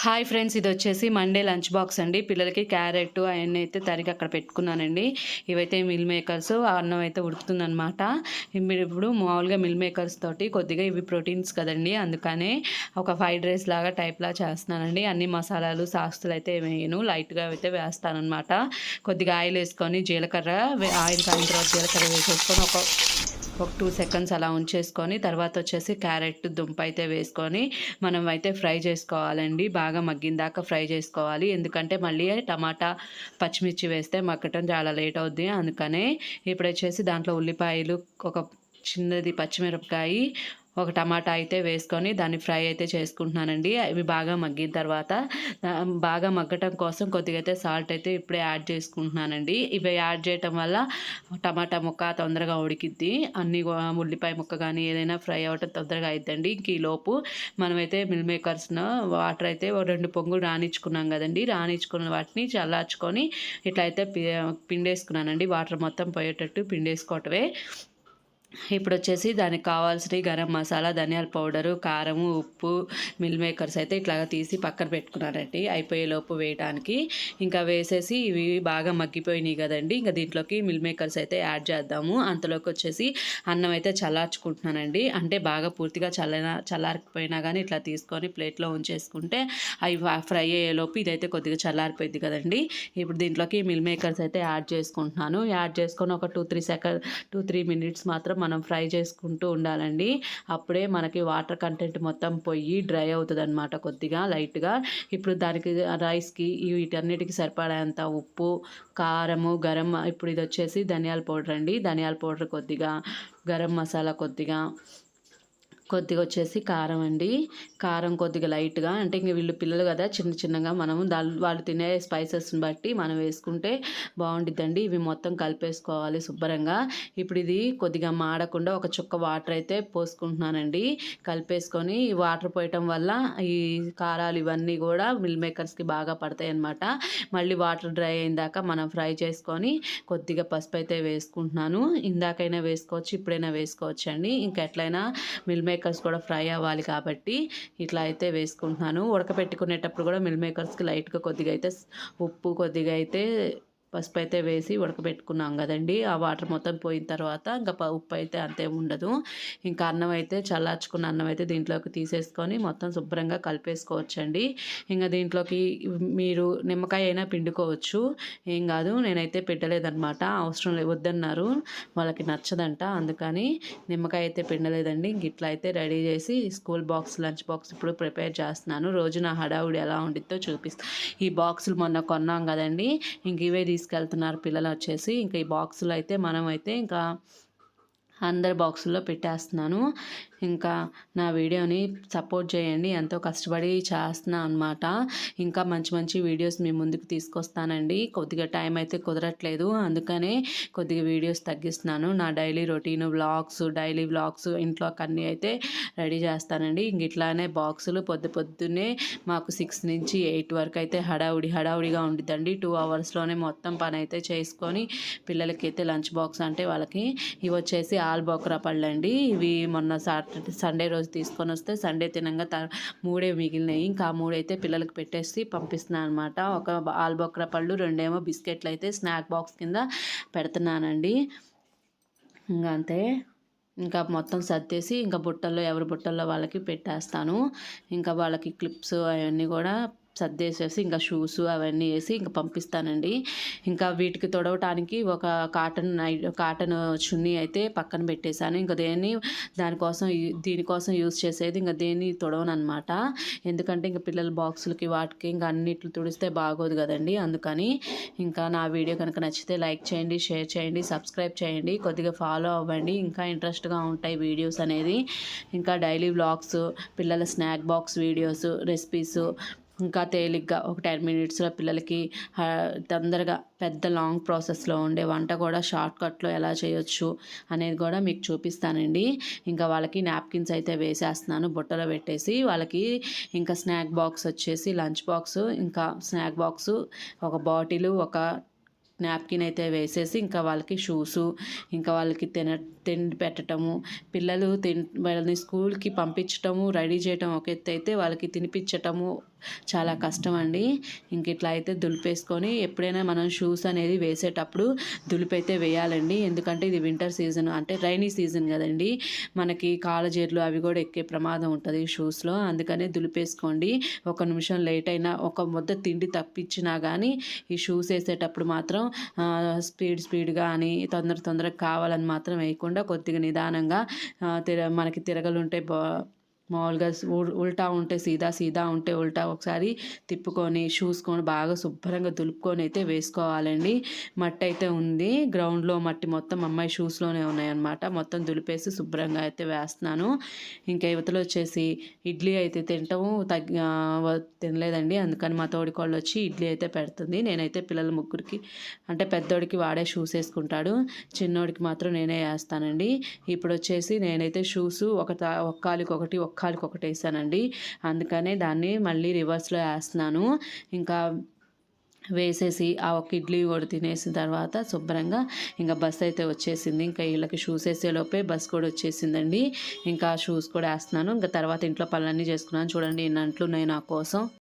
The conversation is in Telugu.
హాయ్ ఫ్రెండ్స్, ఇది వచ్చేసి మండే లంచ్ బాక్స్ అండి. పిల్లలకి క్యారెట్ అవన్నీ అయితే తరిగి అక్కడ పెట్టుకున్నానండి. ఇవైతే మిల్ మేకర్స్, అన్నం అయితే ఉడుకుతుందనమాట. ఇప్పుడు మామూలుగా మిల్ మేకర్స్ తోటి కొద్దిగా ఇవి ప్రోటీన్స్ కదండి, అందుకనే ఒక ఫ్రైడ్ రైస్ లాగా టైప్లా చేస్తున్నానండి. అన్ని మసాలాలు సాస్తులు అయితే వేయను, లైట్గా అయితే వేస్తానమాట. కొద్దిగా ఆయిల్ వేసుకొని జీలకర్ర, ఆయిల్ కాయిన తర్వాత జీలకర్ర వేసేసుకొని ఒక 2 సెకండ్స్ అలా ఉంచేసుకొని తర్వాత వచ్చేసి క్యారెట్ దుంప అయితే వేసుకొని మనం అయితే ఫ్రై చేసుకోవాలండి. బాగా మగ్గిన దాకా ఫ్రై చేసుకోవాలి, ఎందుకంటే మళ్ళీ టమాటా పచ్చిమిర్చి వేస్తే మగ్గటం చాలా లేట్ అవుద్ది. అందుకనే ఇప్పుడు వచ్చేసి దాంట్లో ఉల్లిపాయలు, ఒక చిన్నది పచ్చిమిరపకాయ, ఒక టమాటా అయితే వేసుకొని దాన్ని ఫ్రై అయితే చేసుకుంటున్నానండి. ఇవి బాగా మగ్గిన తర్వాత బాగా మగ్గటం కోసం కొద్దిగా అయితే సాల్ట్ అయితే ఇప్పుడే యాడ్ చేసుకుంటున్నానండి. ఇవి యాడ్ చేయటం వల్ల టమాటా ముక్క తొందరగా ఉడికిద్ది, అన్ని ఉల్లిపాయ ముక్క కానీ ఏదైనా ఫ్రై అవ్వటం తొందరగా అయిద్దండి. ఇంక ఈలోపు మనమైతే మిల్ మేకర్స్ను వాటర్ అయితే 2 పొంగులు రానిచ్చుకున్నాం కదండి. రానిచ్చుకున్న వాటిని చల్లార్చుకొని ఇట్లా అయితే పిండేసుకున్నానండి. వాటర్ మొత్తం పోయేటట్టు పిండేసుకోవటమే. ఇప్పుడు వచ్చేసి దానికి కావాల్సిన గరం మసాలా, ధనియాల పౌడరు, కారము, ఉప్పు, మిల్ మేకర్స్ అయితే ఇట్లాగా తీసి పక్కన పెట్టుకున్నానండి అయిపోయేలోపు వేయడానికి. ఇంకా వేసేసి ఇవి బాగా మగ్గిపోయినాయి కదండి, ఇంకా దీంట్లోకి మిల్ మేకర్స్ అయితే యాడ్ చేద్దాము. అంతలోకి వచ్చేసి అన్నం అయితే చల్లార్చుకుంటున్నానండి. అంటే బాగా పూర్తిగా చల్లారిపోయినా కానీ ఇట్లా తీసుకొని ప్లేట్లో ఉంచేసుకుంటే అవి ఫ్రై అయ్యేలోపు ఇదైతే కొద్దిగా చల్లారిపోయింది కదండి. ఇప్పుడు దీంట్లోకి మిల్ మేకర్స్ అయితే యాడ్ చేసుకుంటున్నాను. యాడ్ చేసుకొని ఒక 2-3 మినిట్స్ మాత్రం మనం ఫ్రై చేసుకుంటూ ఉండాలండి. అప్పుడే మనకి వాటర్ కంటెంట్ మొత్తం పోయి డ్రై అవుతుంది అనమాట, కొద్దిగా లైట్గా. ఇప్పుడు దానికి రైస్కి వీటన్నిటికి సరిపడేంత ఉప్పు, కారము, ఇప్పుడు ఇది వచ్చేసి ధనియాల పౌడర్ అండి. ధనియాల పౌడర్ కొద్దిగా, గరం మసాలా కొద్దిగా వచ్చేసి కారం అండి. కారం కొద్దిగా లైట్గా, అంటే ఇంక వీళ్ళు పిల్లలు కదా చిన్నగా, మనము వాళ్ళు తినే స్పైసెస్ని బట్టి మనం వేసుకుంటే బాగుండిద్దండి. ఇవి మొత్తం కలిపేసుకోవాలి శుభ్రంగా. ఇప్పుడు ఇది కొద్దిగా మాడకుండా ఒక చుక్క వాటర్ అయితే పోసుకుంటున్నానండి. కలిపేసుకొని ఈ వాటర్ పోయటం వల్ల ఈ కారాలు ఇవన్నీ కూడా మిల్ మేకర్స్కి బాగా పడతాయి అన్నమాట. మళ్ళీ వాటర్ డ్రై అయిన దాకా మనం ఫ్రై చేసుకొని కొద్దిగా పసుపు అయితే వేసుకుంటున్నాను. ఇందాకైనా వేసుకోవచ్చు, ఇప్పుడైనా వేసుకోవచ్చు అండి. ఇంకా ఎట్లయినా మిల్ మేకర్స్ కూడా ఫ్రై అవ్వాలి కాబట్టి ఇట్లా అయితే వేసుకుంటున్నాను. ఉడకపెట్టుకునేటప్పుడు కూడా మిల్ మేకర్స్కి లైట్గా కొద్దిగా అయితే ఉప్పు, కొద్దిగా అయితే పసుపు అయితే వేసి ఉడకబెట్టుకున్నాం కదండి. ఆ వాటర్ మొత్తం పోయిన తర్వాత ఇంకా ఉప్పు అయితే అంతే ఉండదు. ఇంకా అన్నం అయితే చల్లార్చుకున్న అన్నం అయితే దీంట్లోకి తీసేసుకొని మొత్తం శుభ్రంగా కలిపేసుకోవచ్చండి. ఇంకా దీంట్లోకి మీరు నిమ్మకాయ అయినా పిండుకోవచ్చు, ఏం కాదు. నేనైతే పెట్టలేదన్నమాట, అవసరం వద్దన్నారు, వాళ్ళకి నచ్చదంట, అందుకని నిమ్మకాయ అయితే పిండలేదండి. ఇంక ఇట్లా అయితే రెడీ చేసి స్కూల్ బాక్స్, లంచ్ బాక్స్ ఇప్పుడు ప్రిపేర్ చేస్తున్నాను. రోజు నా హడావుడి ఎలా ఉండిద్దో చూపిస్తాను. ఈ బాక్సులు మొన్న కొన్నాం కదండి, ఇంక ఇవే తీసుకెళ్తున్నారు పిల్లలు వచ్చేసి. ఇంకా ఈ బాక్సులు అయితే మనమైతే ఇంకా అందరి బాక్సుల్లో పెట్టేస్తున్నాను. ఇంకా నా వీడియోని సపోర్ట్ చేయండి, ఎంతో కష్టపడి చేస్తున్నా అనమాట. ఇంకా మంచి మంచి వీడియోస్ మీ ముందుకు తీసుకొస్తానండి. కొద్దిగా టైం అయితే కుదరట్లేదు, అందుకనే కొద్దిగా వీడియోస్ తగ్గిస్తున్నాను. నా డైలీ రొటీన్ డైలీ వ్లాగ్స్, ఇంట్లోకి అన్నీ అయితే రెడీ చేస్తానండి. ఇంక ఇట్లానే బాక్సులు పొద్దున్నే మాకు 6 నుంచి 8 వరకు అయితే హడావుడిగా ఉండిద్దండి. 2 అవర్స్లోనే మొత్తం పని అయితే చేసుకొని పిల్లలకి అయితే లంచ్ బాక్స్, అంటే వాళ్ళకి ఇవి వచ్చేసి ఆల్బోక్రా పళ్ళు అండి. ఇవి మొన్న సండే రోజు తీసుకొని వస్తే సండే తినంగా 3 మిగిలినాయి. ఇంకా 3 అయితే పిల్లలకి పెట్టేసి పంపిస్తున్నాను అనమాట. ఒక ఆల్బోక్రా పళ్ళు, 2 బిస్కెట్లు అయితే స్నాక్ బాక్స్ కింద పెడుతున్నానండి. ఇంకా అంతే, ఇంకా మొత్తం సర్దేసి ఇంకా బుట్టల్లో, ఎవరి బుట్టల్లో వాళ్ళకి పెట్టేస్తాను. ఇంకా వాళ్ళకి క్లిప్స్ అవన్నీ కూడా సర్దేసేసి ఇంకా షూస్ అవన్నీ వేసి ఇంకా పంపిస్తానండి. ఇంకా వీటికి తొడవటానికి ఒక కాటన్ చున్నీ అయితే పక్కన పెట్టేశాను. ఇంకా దీనికోసం యూజ్ చేసేది ఇంకా దేన్ని తొడవను అనమాట. ఎందుకంటే ఇంకా పిల్లల బాక్సులకి వాటికి ఇంకా అన్నిట్లు తుడిస్తే బాగోదు కదండి, అందుకని. ఇంకా నా వీడియో కనుక నచ్చితే లైక్ చేయండి, షేర్ చేయండి, సబ్స్క్రైబ్ చేయండి, కొద్దిగా ఫాలో అవ్వండి. ఇంకా ఇంట్రెస్ట్గా ఉంటాయి వీడియోస్ అనేది. ఇంకా డైలీ వ్లాగ్స్, పిల్లల స్నాక్ బాక్స్ వీడియోస్, రెసిపీస్, ఇంకా తేలిగ్గా ఒక 10 మినిట్స్లో పిల్లలకి తొందరగా పెద్ద లాంగ్ ప్రాసెస్లో ఉండే వంట కూడా షార్ట్కట్లో ఎలా చేయొచ్చు అనేది కూడా మీకు చూపిస్తానండి. ఇంకా వాళ్ళకి నాప్కిన్స్ అయితే వేసేస్తున్నాను బుట్టలో పెట్టేసి. వాళ్ళకి ఇంకా స్నాక్ బాక్స్ వచ్చేసి లంచ్ బాక్స్, ఇంకా స్నాక్ బాక్సు, ఒక బాటిలు, ఒక నాప్కిన్ అయితే వేసేసి ఇంకా వాళ్ళకి షూసు, ఇంకా వాళ్ళకి తిండి పెట్టడము, వాళ్ళని స్కూల్కి పంపించటము, రెడీ చేయటం ఒక ఎత్తు అయితే వాళ్ళకి తినిపించటము, చాలా కష్టం అండి. ఇంక ఇట్లా అయితే దులిపేసుకొని ఎప్పుడైనా మనం షూస్ అనేది వేసేటప్పుడు దులిపైతే వేయాలండి. ఎందుకంటే ఇది వింటర్ సీజన్ అంటే రైనీ సీజన్ కదండి, మనకి కాళ్ళజేర్లు అవి కూడా ఎక్కే ప్రమాదం ఉంటుంది షూస్లో. అందుకనే దులిపేసుకోండి. ఒక నిమిషం లేట్ అయినా, ఒక ముద్ద తిండి తప్పించినా కానీ ఈ షూస్ వేసేటప్పుడు మాత్రం స్పీడ్గా అని తొందరగా కావాలని మాత్రం వేయకుండా కొద్దిగా నిదానంగా మనకి తిరగలుంటే మామూలుగా ఉల్టా ఉంటే సీదా ఉంటే ఉల్టా ఒకసారి తిప్పుకొని షూస్కొని బాగా శుభ్రంగా దులుపుకొని అయితే వేసుకోవాలండి. మట్టి అయితే ఉంది గ్రౌండ్లో, మట్టి మొత్తం అమ్మాయి షూస్లోనే ఉన్నాయన్నమాట. మొత్తం దులిపేసి శుభ్రంగా అయితే వేస్తున్నాను. ఇంకా యువతలో వచ్చేసి ఇడ్లీ అయితే తినలేదండి. అందుకని మా తోడికోళ్ళు వచ్చి ఇడ్లీ అయితే పెడుతుంది. నేనైతే పిల్లల ముగ్గురికి అంటే పెద్దోడికి వాడే షూస్ వేసుకుంటాడు, చిన్నోడికి మాత్రం నేనే వేస్తానండి. ఇప్పుడు వచ్చేసి నేనైతే షూస్ ఒక్కాలికి ఒకటి వేసానండి. అందుకనే దాన్ని మళ్ళీ రివర్స్లో వేస్తున్నాను. ఇంకా వేసేసి ఆ ఒక్క ఇడ్లీ కూడా తినేసిన తర్వాత శుభ్రంగా ఇంకా బస్ అయితే వచ్చేసింది. ఇంకా వీళ్ళకి షూస్ వేసేలోపే బస్ కూడా వచ్చేసిందండి. ఇంకా షూస్ కూడా వేస్తున్నాను. ఇంకా తర్వాత ఇంట్లో పనులన్నీ చేసుకున్నాను. చూడండి ఎన్ని అంట్లు ఉన్నాయి నా కోసం.